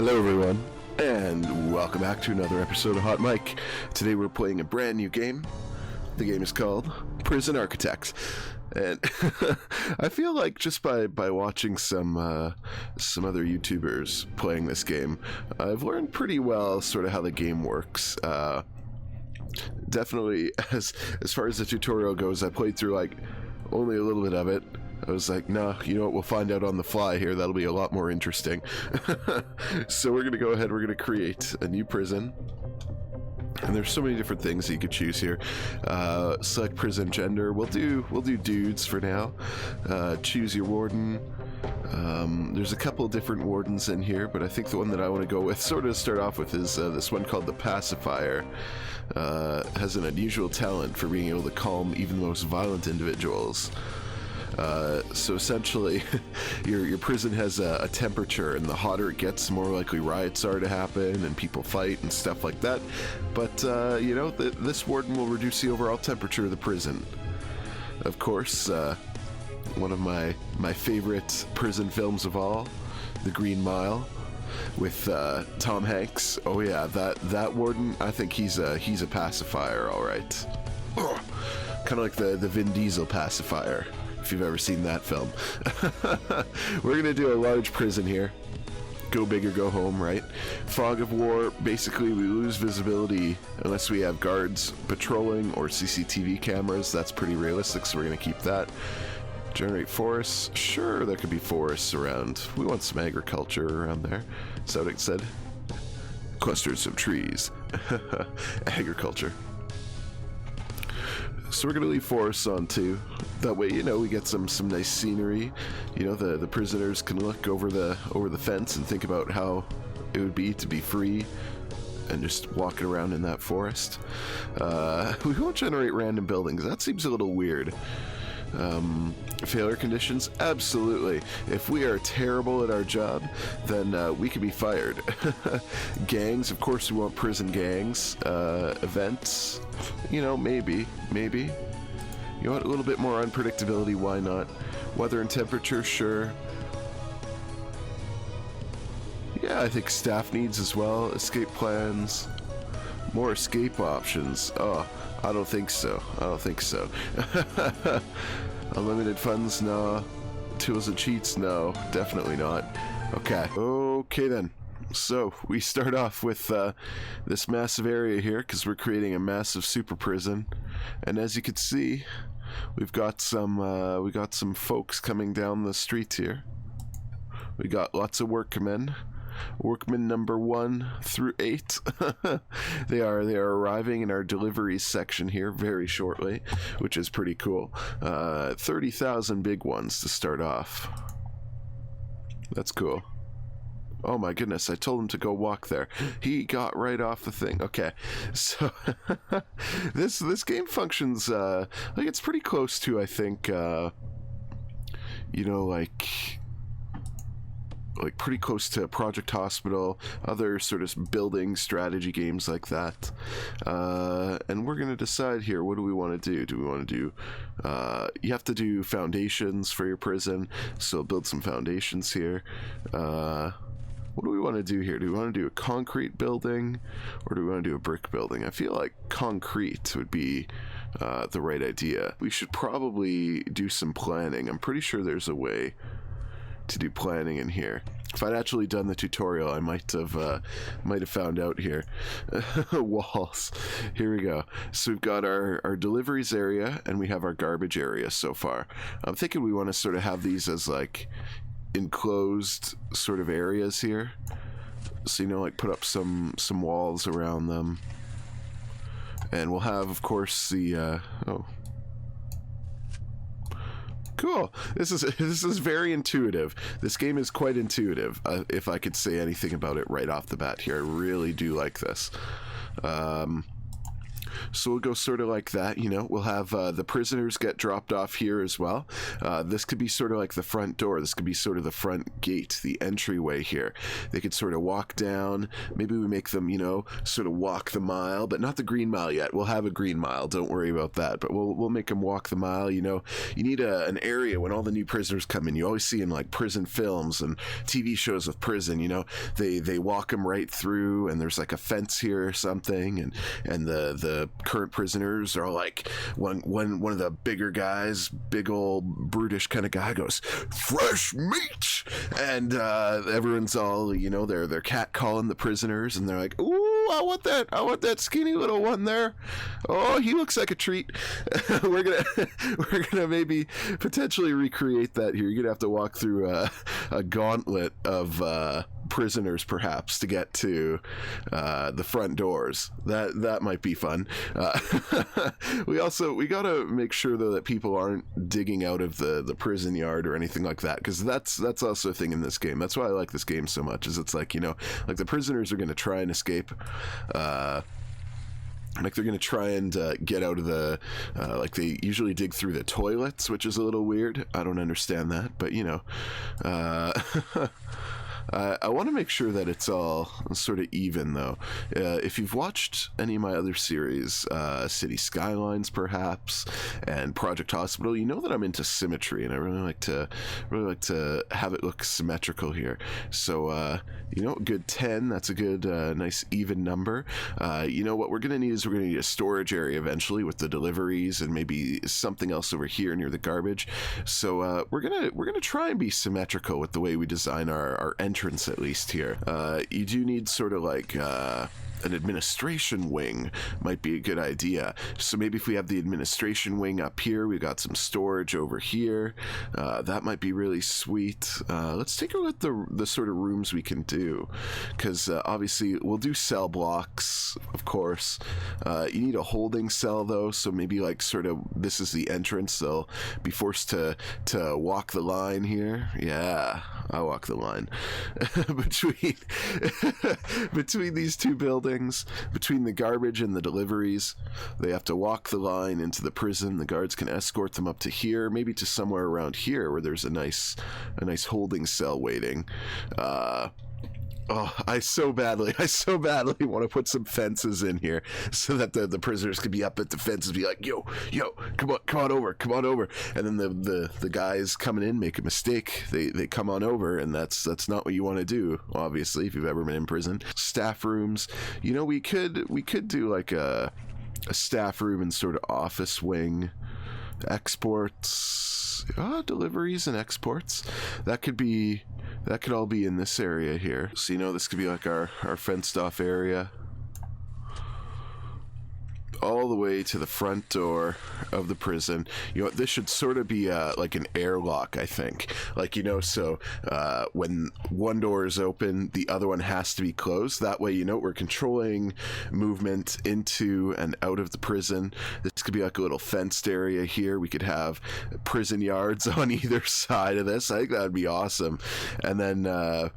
Hello everyone, and welcome back to another episode of Hot Mic. Today we're playing a brand new game. The game is called Prison Architect. And I feel like just by watching some other YouTubers playing this game, I've learned pretty well sort of how the game works. Definitely, as far as the tutorial goes, I played through like only a little bit of it. I was like, nah, you know what, we'll find out on the fly here. That'll be a lot more interesting. So we're going to go ahead, we're going to create a new prison. And there's so many different things that you could choose here. Select prison gender. We'll do dudes for now. Choose your warden. There's a couple different wardens in here, but I think the one that I want to go with, sort of start off with, is this one called the Pacifier. Has an unusual talent for being able to calm even the most violent individuals. So essentially, your prison has a temperature, and the hotter it gets, the more likely riots are to happen and people fight and stuff like that. But, you know, this warden will reduce the overall temperature of the prison. Of course, one of my favorite prison films of all, The Green Mile, with Tom Hanks. Oh yeah, that warden, I think he's a pacifier, all right. Kind of like the Vin Diesel pacifier, if you've ever seen that film. We're going to do a large prison here. Go big or go home, right? Fog of war, basically we lose visibility unless we have guards patrolling or CCTV cameras. That's pretty realistic, so we're going to keep that. Generate forests. Sure, there could be forests around. We want some agriculture around there. Is that what it said? Clusters of trees. Agriculture. So we're going to leave forests on too. That way, you know, we get some nice scenery. You know, the prisoners can look over the fence and think about how it would be to be free and just walking around in that forest. We won't generate random buildings. That seems a little weird. Failure conditions? Absolutely. If we are terrible at our job, then we can be fired. Gangs, of course we want prison gangs. Events, you know, maybe. You want a little bit more unpredictability, why not? Weather and temperature, sure. Yeah, I think staff needs as well. Escape plans. More escape options. Oh, I don't think so. Unlimited funds? No. Tools and cheats? No, definitely not. Okay then. So we start off with this massive area here because we're creating a massive super prison, and as you can see, we got some folks coming down the street here. We got lots of workmen. Workmen number 1 through 8. They are arriving in our deliveries section here very shortly, which is pretty cool. 30,000 big ones to start off. That's cool. Oh my goodness, I told him to go walk there. He got right off the thing. Okay, so this game functions like it's pretty close to, I think, you know, like pretty close to Project Hospital, other sort of building strategy games like that. And we're going to decide here, what do we want to do? Do we want to do, you have to do foundations for your prison, so build some foundations here. What do we want to do here? Do we want to do a concrete building, or do we want to do a brick building? I feel like concrete would be the right idea. We should probably do some planning. I'm pretty sure there's a way to do planning in here. If I'd actually done the tutorial, I might have found out here. Walls. Here we go. So we've got our deliveries area, and we have our garbage area so far. I'm thinking we want to sort of have these as like enclosed sort of areas here. So, you know, like put up some walls around them. And we'll have, of course, the cool. This is very intuitive. This game is quite intuitive, if I could say anything about it right off the bat here. I really do like this. So we'll go sort of like that, you know. We'll have the prisoners get dropped off here as well. This could be sort of like the front door. This could be sort of the front gate, the entryway here. They could sort of walk down. Maybe we make them, you know, sort of walk the mile, but not the green mile yet. We'll have a green mile. Don't worry about that. But we'll make them walk the mile, you know. You need an area when all the new prisoners come in. You always see in like prison films and TV shows of prison, you know, they walk them right through, and there's like a fence here or something, and the current prisoners are like, one of the bigger guys, big old brutish kind of guy, goes, "Fresh meat," and everyone's all, you know, they're catcalling the prisoners, and they're like, "Ooh, I want that skinny little one there. Oh, he looks like a treat." we're gonna maybe potentially recreate that here. You're gonna have to walk through a gauntlet of prisoners perhaps to get to the front doors. That might be fun. We gotta make sure though that people aren't digging out of the prison yard or anything like that, because that's also a thing in this game. That's why I like this game so much, is it's like, you know, like the prisoners are going to try and escape, like they're going to try and get out of the like they usually dig through the toilets, which is a little weird. I don't understand that, but you know, I want to make sure that it's all sort of even, though. If you've watched any of my other series, City Skylines, perhaps, and Project Hospital, you know that I'm into symmetry, and I really like to have it look symmetrical here. So, you know, good 10. That's a good, nice even number. You know what we're gonna need is we're gonna need a storage area eventually with the deliveries, and maybe something else over here near the garbage. So we're gonna try and be symmetrical with the way we design our entrance, at least here. You do need sort of like an administration wing might be a good idea. So maybe if we have the administration wing up here, we got some storage over here. That might be really sweet. Let's take a look at the sort of rooms we can do, because obviously we'll do cell blocks, of course. You need a holding cell though, so maybe like sort of this is the entrance. They'll be forced to walk the line here. Yeah, I walk the line between these two buildings, between the garbage and the deliveries. They have to walk the line into the prison. The guards can escort them up to here, maybe to somewhere around here where there's a nice holding cell waiting. Oh, I so badly want to put some fences in here so that the prisoners could be up at the fences, be like, yo, come on over. And then the guys coming in make a mistake. They come on over, and that's not what you want to do, obviously, if you've ever been in prison. Staff rooms, you know, we could do like a staff room and sort of office wing. Exports, deliveries and exports. That could all be in this area here. So, you know, this could be like our fenced off area, all the way to the front door of the prison. You know, this should sort of be like an airlock, I think. Like, you know, so when one door is open, the other one has to be closed. That way, you know, we're controlling movement into and out of the prison. This could be like a little fenced area here. We could have prison yards on either side of this. I think that would be awesome. And then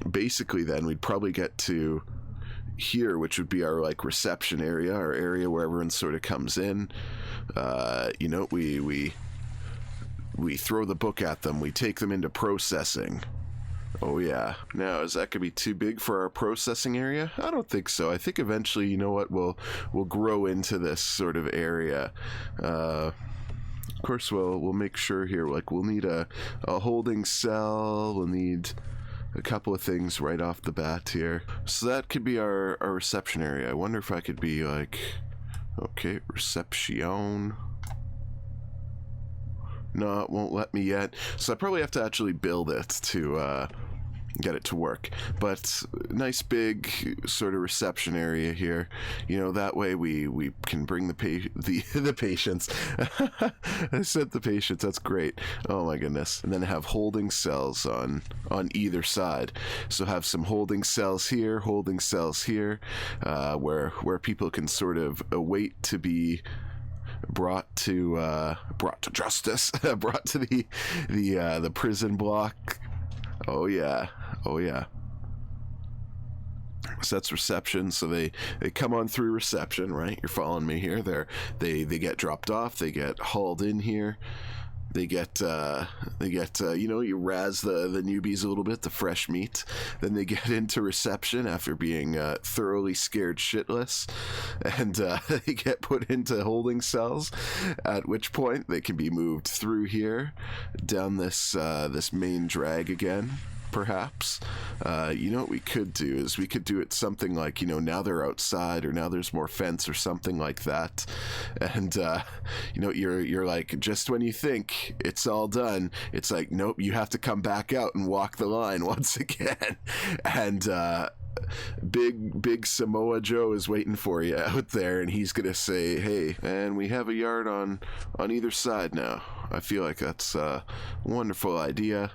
basically then we'd probably get to here, which would be our like reception area, our area where everyone sort of comes in. You know, we throw the book at them, we take them into processing. Oh yeah. Now, is that gonna be too big for our processing area? I don't think so. I think eventually, you know what, we'll grow into this sort of area. Of course, we'll make sure here, like, we'll need a holding cell, we'll need a couple of things right off the bat here. So that could be our reception area. I wonder if I could be like, okay, reception. No, it won't let me yet. So I probably have to actually build it to get it to work. But nice big sort of reception area here. You know, that way we can bring the patients. I said the patients. That's great. Oh my goodness. And then have holding cells on either side. So have some holding cells here, where people can sort of await to be brought to justice, brought to the prison block. Oh yeah. So that's reception. So they come on through reception, right? You're following me here. They get dropped off. They get hauled in here. They get you know, you razz the newbies a little bit, the fresh meat. Then they get into reception after being thoroughly scared shitless, and they get put into holding cells. At which point they can be moved through here, down this this main drag again. Perhaps, you know what we could do is we could do it something like, you know, now they're outside, or now there's more fence, or something like that. And you know, you're like, just when you think it's all done, it's like, nope, you have to come back out and walk the line once again. And big Samoa Joe is waiting for you out there, and he's gonna say, hey, and we have a yard on either side now. I feel like that's a wonderful idea.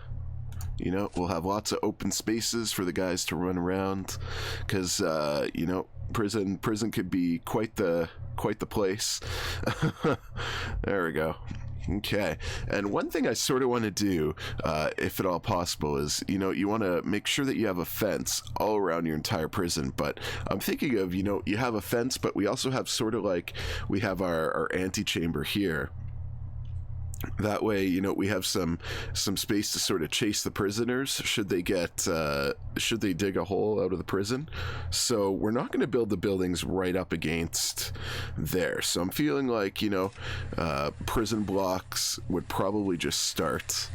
You know, we'll have lots of open spaces for the guys to run around, because you know, prison could be quite the place. There we go. Okay, and one thing I sort of want to do, if at all possible, is, you know, you want to make sure that you have a fence all around your entire prison. But I'm thinking of, you know, you have a fence, but we also have sort of like, we have our antechamber here. That way, you know, we have some space to sort of chase the prisoners should they dig a hole out of the prison. So we're not going to build the buildings right up against there. So I'm feeling like, you know, prison blocks would probably just start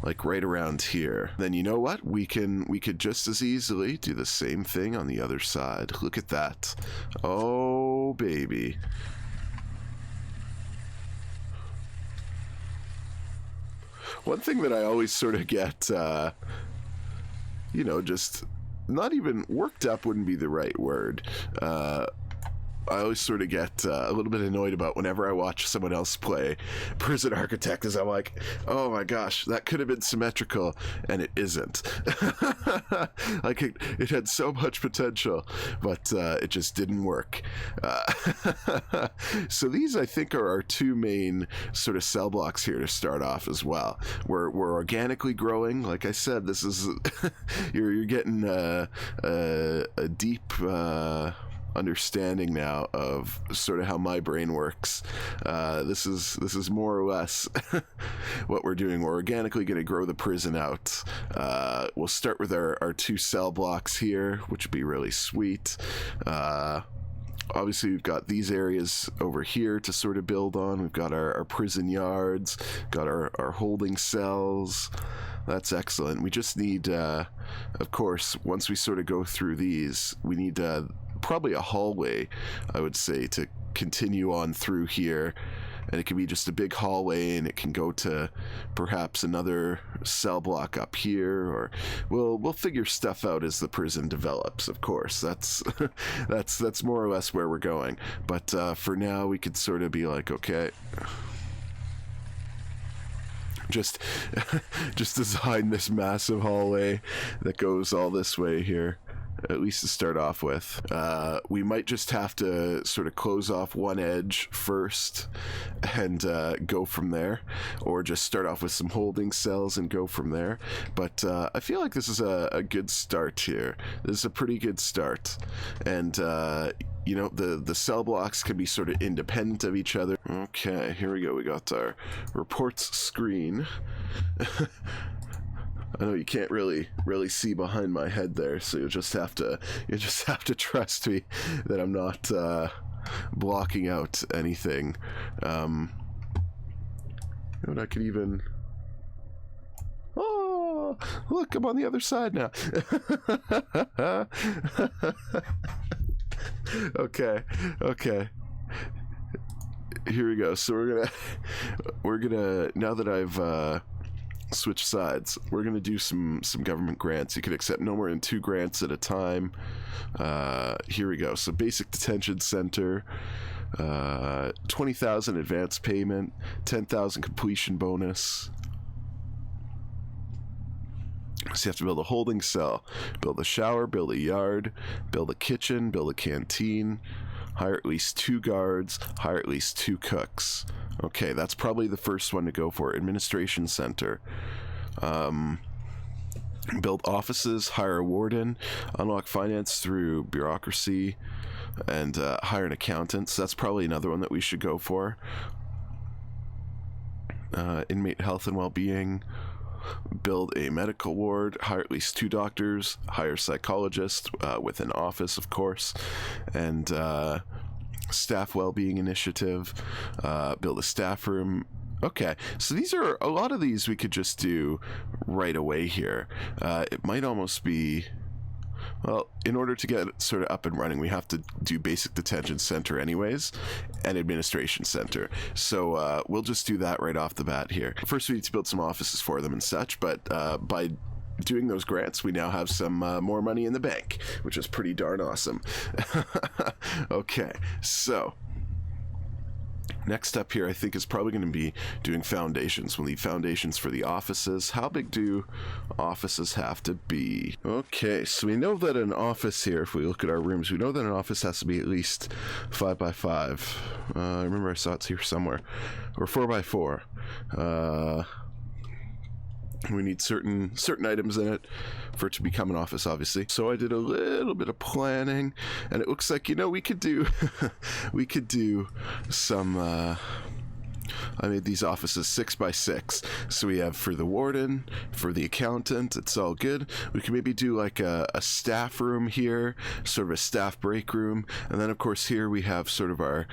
like right around here. Then, you know what? We could just as easily do the same thing on the other side. Look at that. Oh, baby. One thing that I always sort of get, you know, just not even worked up wouldn't be the right word. I always sort of get a little bit annoyed about whenever I watch someone else play Prison Architect, is I'm like, oh my gosh, that could have been symmetrical, and it isn't. Like, it had so much potential, but it just didn't work. So these, I think, are our two main sort of cell blocks here to start off as well. We're organically growing. Like I said, this is you're getting a deep understanding now of sort of how my brain works. This is more or less what we're doing. We're organically going to grow the prison out. We'll start with our two cell blocks here, which would be really sweet. Obviously, we've got these areas over here to sort of build on. We've got our prison yards, got our holding cells. That's excellent. We just need, of course, once we sort of go through these, we need probably a hallway, I would say, to continue on through here. And it can be just a big hallway, and it can go to perhaps another cell block up here, or we'll figure stuff out as the prison develops. Of course, that's that's more or less where we're going. But for now, we could sort of be like, okay, just design this massive hallway that goes all this way here, at least to start off with. We might just have to sort of close off one edge first and go from there, or just start off with some holding cells and go from there. But I feel like this is a good start here. This is a pretty good start. And you know, the cell blocks can be sort of independent of each other. Okay, here we go. We got our reports screen. I know you can't really see behind my head there, so you just have to trust me that I'm not blocking out anything. And I could even. Oh, look! I'm on the other side now. Okay. Here we go. So we're gonna now that I've switch sides, we're gonna do some government grants. You can accept no more than 2 grants at a time. Here we go. So basic detention center, 20,000 advance payment, 10,000 completion bonus. So you have to build a holding cell, build a shower, build a yard, build a kitchen, build a canteen, hire at least 2 guards, hire at least 2 cooks. Okay, that's probably the first one to go for. Administration center. Build offices, hire a warden, unlock finance through bureaucracy, and hire an accountant. So that's probably another one that we should go for. Inmate health and well-being. Build a medical ward, hire at least 2 doctors, hire a psychologist with an office, of course, and staff well-being initiative. Build a staff room. Okay, so these are a lot of these we could just do right away here. It might almost be, well, in order to get it sort of up and running, we have to do basic detention center anyways, and administration center. So we'll just do that right off the bat here. First, we need to build some offices for them and such, but by doing those grants, we now have some more money in the bank, which is pretty darn awesome. Okay, so next up here, I think, is probably going to be doing foundations. We'll need foundations for the offices. How big do offices have to be? Okay, so we know that an office here, if we look at our rooms, we know that an office has to be at least 5 by 5. I remember I saw it here somewhere. Or 4 by 4. We need certain items in it for it to become an office, obviously. So I did a little bit of planning, and it looks like, you know, we could do we could do some I made these offices 6 by 6. So we have for the warden, for the accountant, it's all good. We can maybe do like a staff room here, sort of a staff break room. And then of course here we have sort of our,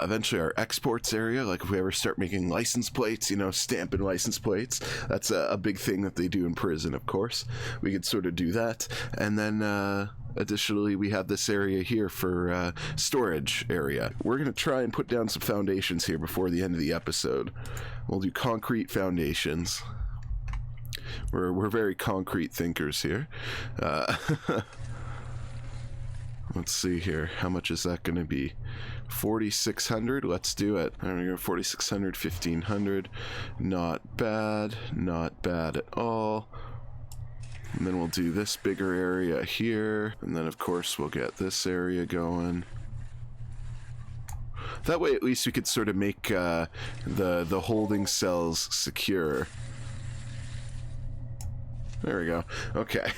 eventually our exports area. Like if we ever start making license plates, you know, stamping license plates, that's a big thing that they do in prison, of course. We could sort of do that. And then, additionally, we have this area here for storage area. We're going to try and put down some foundations here before the end of the episode. We'll do concrete foundations. We're very concrete thinkers here. Let's see here. How much is that going to be? 4,600. Let's do it. There we go. 4,600, 1,500. Not bad. Not bad at all. And then we'll do this bigger area here. And then, of course, we'll get this area going. That way, at least we could sort of make the holding cells secure. There we go. Okay.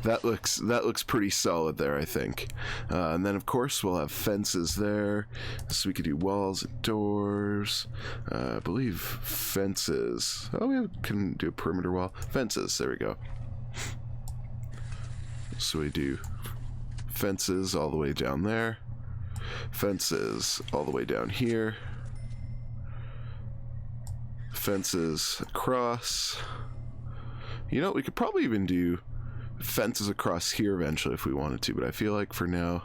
that looks pretty solid there, I think. And then, of course, we'll have fences there. So we could do walls and doors. I believe fences. Oh, we can do a perimeter wall. Fences. There we go. So we do fences all the way down there, fences all the way down here, fences across. You know, we could probably even do fences across here eventually if we wanted to, but I feel like for now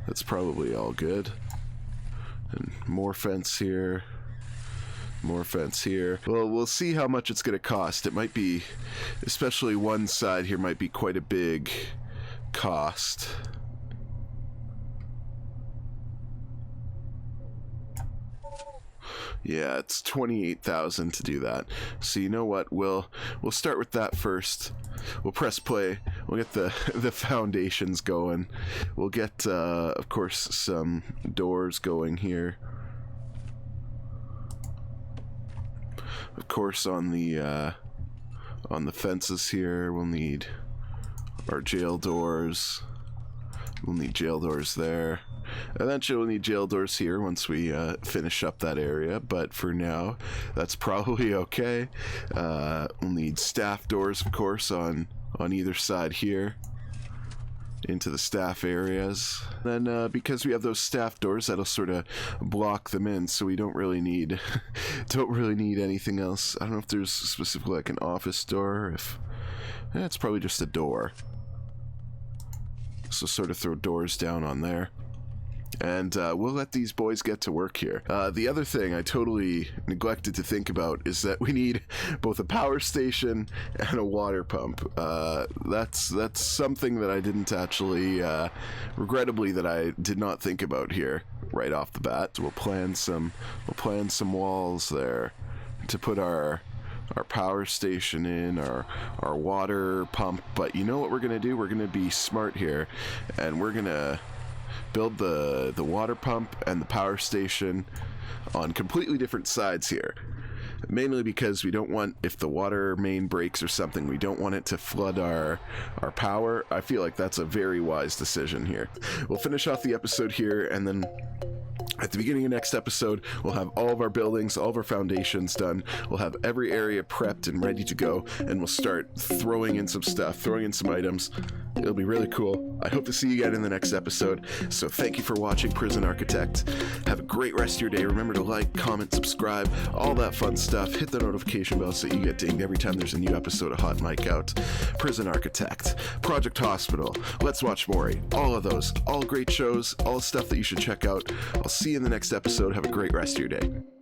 that's probably all good. And more fence here. More fence here. Well, we'll see how much it's going to cost. It might be, especially one side here, might be quite a big cost. Yeah, it's 28,000 to do that. So you know what? We'll start with that first. We'll press play. We'll get the foundations going. We'll get, of course, some doors going here. Of course, on the fences here, we'll need our jail doors. We'll need jail doors there. Eventually, we'll need jail doors here once we finish up that area. But for now, that's probably okay. We'll need staff doors, of course, on either side here into the staff areas. Then because we have those staff doors, that'll sort of block them in, so we don't really need anything else. I don't know if there's specifically like an office door. If it's probably just a door, so sort of throw doors down on there. And we'll let these boys get to work here. The other thing I totally neglected to think about is that we need both a power station and a water pump. That's something that I didn't actually, regrettably, that I did not think about here right off the bat. So we'll plan some walls there to put our power station in, our water pump. But you know what we're gonna do? We're gonna be smart here, and we're gonna build the water pump and the power station on completely different sides here. mainly because we don't want, if the water main breaks or something, we don't want it to flood our power. I feel like that's a very wise decision here. We'll finish off the episode here, and then at the beginning of next episode, we'll have all of our buildings, all of our foundations done. We'll have every area prepped and ready to go, and we'll start throwing in some stuff, throwing in some items. It'll be really cool. I hope to see you again in the next episode. So thank you for watching Prison Architect. Have a great rest of your day. Remember to like, comment, subscribe, all that fun stuff. Hit the notification bell so you get dinged every time there's a new episode of Hot Mic out. Prison Architect, Project Hospital, Let's Watch Maury, all of those. All great shows, all stuff that you should check out. I'll see you in the next episode. Have a great rest of your day.